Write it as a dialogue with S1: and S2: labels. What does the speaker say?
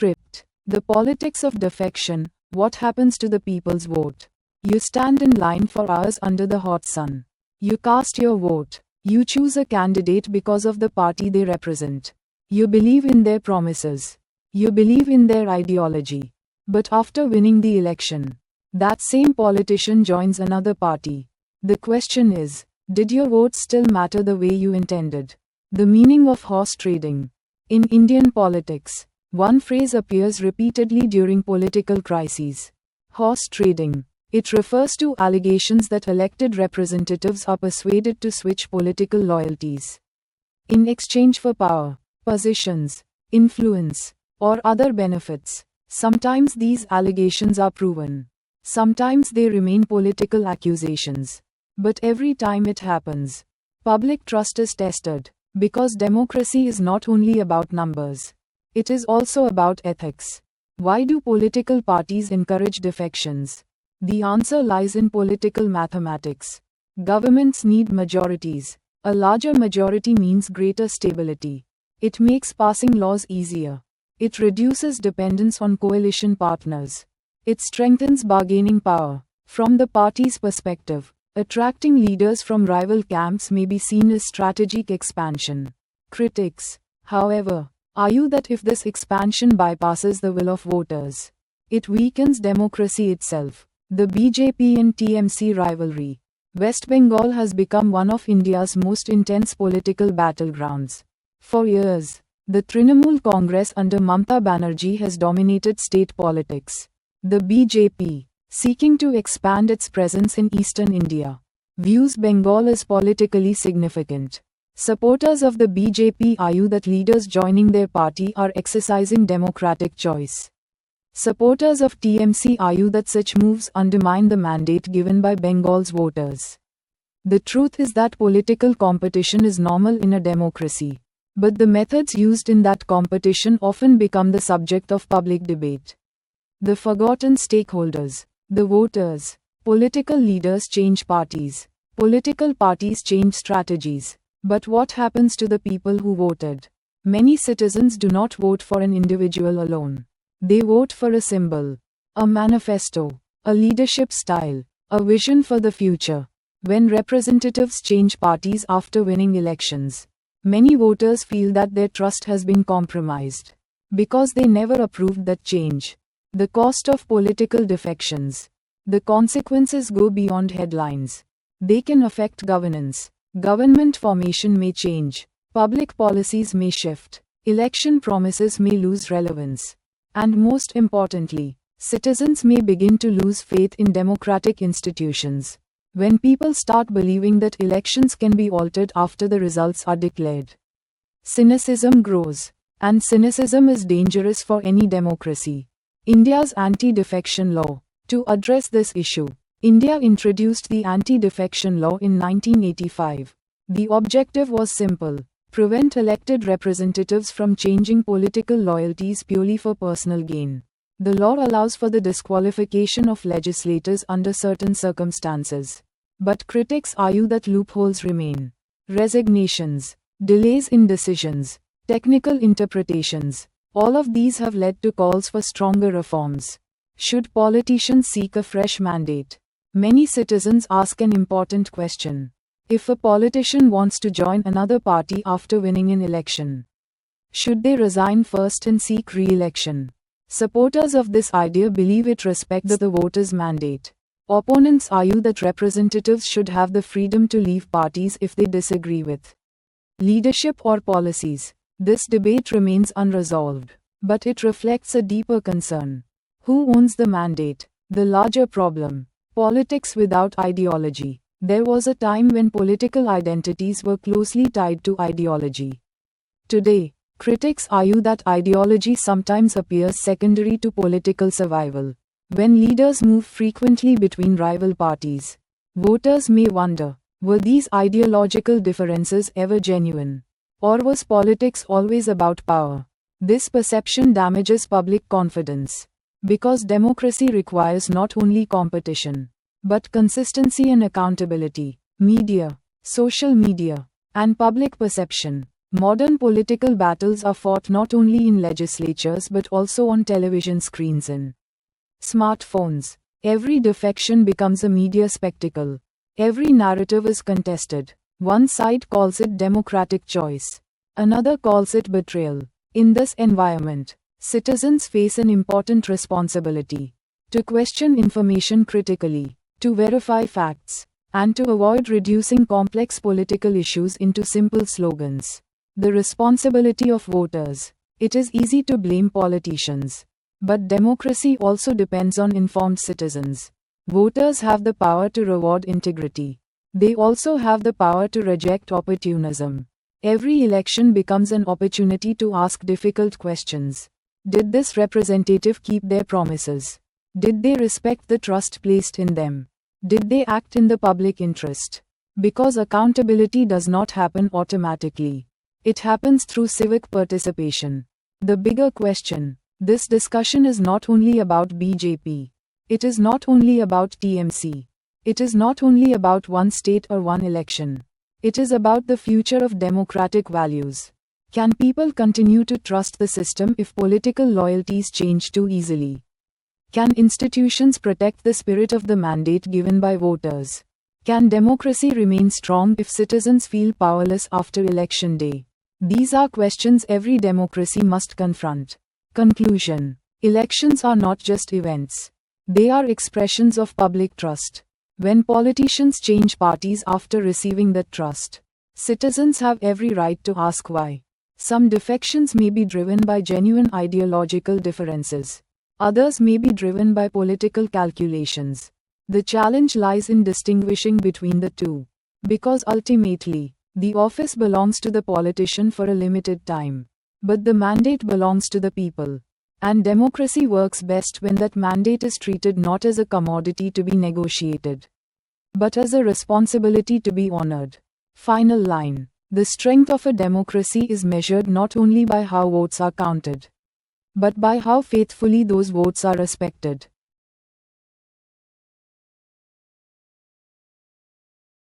S1: Script. The politics of defection. What happens to the people's vote? You stand in line for hours under the hot sun. You cast your vote. You choose a candidate because of the party they represent. You believe in their promises. You believe in their ideology. But after winning the election, that same politician joins another party. The question is, did your vote still matter the way you intended? The meaning of horse trading. In Indian politics, one phrase appears repeatedly during political crises. Horse trading. It refers to allegations that elected representatives are persuaded to switch political loyalties in exchange for power, positions, influence, or other benefits. Sometimes these allegations are proven. Sometimes they remain political accusations. But every time it happens, public trust is tested, because democracy is not only about numbers. It is also about ethics. Why do political parties encourage defections? The answer lies in political mathematics. Governments need majorities. A larger majority means greater stability. It makes passing laws easier. It reduces dependence on coalition partners. It strengthens bargaining power. From the party's perspective, attracting leaders from rival camps may be seen as strategic expansion. Critics, however, argue that if this expansion bypasses the will of voters, it weakens democracy itself. The BJP and TMC rivalry. West Bengal has become one of India's most intense political battlegrounds. For years, the Trinamool Congress under Mamata Banerjee has dominated state politics. The BJP, seeking to expand its presence in eastern India, views Bengal as politically significant. Supporters of the BJP argue that leaders joining their party are exercising democratic choice. Supporters of TMC argue that such moves undermine the mandate given by Bengal's voters. The truth is that political competition is normal in a democracy, but the methods used in that competition often become the subject of public debate. The forgotten stakeholders, the voters. Political leaders change parties. Political parties change strategies. But what happens to the people who voted? Many citizens do not vote for an individual alone. They vote for a symbol, a manifesto, a leadership style, a vision for the future. When representatives change parties after winning elections, many voters feel that their trust has been compromised, because they never approved that change. The cost of political defections. The consequences go beyond headlines. They can affect governance. Government formation may change. Public policies may shift. Election promises may lose relevance. And most importantly, citizens may begin to lose faith in democratic institutions. When people start believing that elections can be altered after the results are declared, cynicism grows. And cynicism is dangerous for any democracy. India's Anti-Defection Law. To address this issue, India introduced the Anti-Defection Law in 1985. The objective was simple: prevent elected representatives from changing political loyalties purely for personal gain. The law allows for the disqualification of legislators under certain circumstances. But critics argue that loopholes remain. Resignations, delays in decisions, technical interpretations, all of these have led to calls for stronger reforms. Should politicians seek a fresh mandate? Many citizens ask an important question. If a politician wants to join another party after winning an election, should they resign first and seek re-election? Supporters of this idea believe it respects the voters' mandate. Opponents argue that representatives should have the freedom to leave parties if they disagree with leadership or policies. This debate remains unresolved, but it reflects a deeper concern. Who owns the mandate? The larger problem. Politics without ideology. There was a time when political identities were closely tied to ideology. Today, critics argue that ideology sometimes appears secondary to political survival. When leaders move frequently between rival parties, voters may wonder, were these ideological differences ever genuine? Or was politics always about power? This perception damages public confidence. Because democracy requires not only competition, but consistency and accountability. Media, social media, and public perception. Modern political battles are fought not only in legislatures but also on television screens and smartphones. Every defection becomes a media spectacle. Every narrative is contested. One side calls it democratic choice. Another calls it betrayal. In this environment, citizens face an important responsibility to question information critically, to verify facts, and to avoid reducing complex political issues into simple slogans. The responsibility of voters. It is easy to blame politicians. But democracy also depends on informed citizens. Voters have the power to reward integrity. They also have the power to reject opportunism. Every election becomes an opportunity to ask difficult questions. Did this representative keep their promises? Did they respect the trust placed in them? Did they act in the public interest? Because accountability does not happen automatically. It happens through civic participation. The bigger question. This discussion is not only about BJP. It is not only about TMC. It is not only about one state or one election. It is about the future of democratic values. Can people continue to trust the system if political loyalties change too easily? Can institutions protect the spirit of the mandate given by voters? Can democracy remain strong if citizens feel powerless after election day? These are questions every democracy must confront. Conclusion. Elections are not just events. They are expressions of public trust. When politicians change parties after receiving that trust, citizens have every right to ask why. Some defections may be driven by genuine ideological differences. Others may be driven by political calculations. The challenge lies in distinguishing between the two. Because ultimately, the office belongs to the politician for a limited time. But the mandate belongs to the people. And democracy works best when that mandate is treated not as a commodity to be negotiated, but as a responsibility to be honored. Final line. The strength of a democracy is measured not only by how votes are counted, but by how faithfully those votes are respected.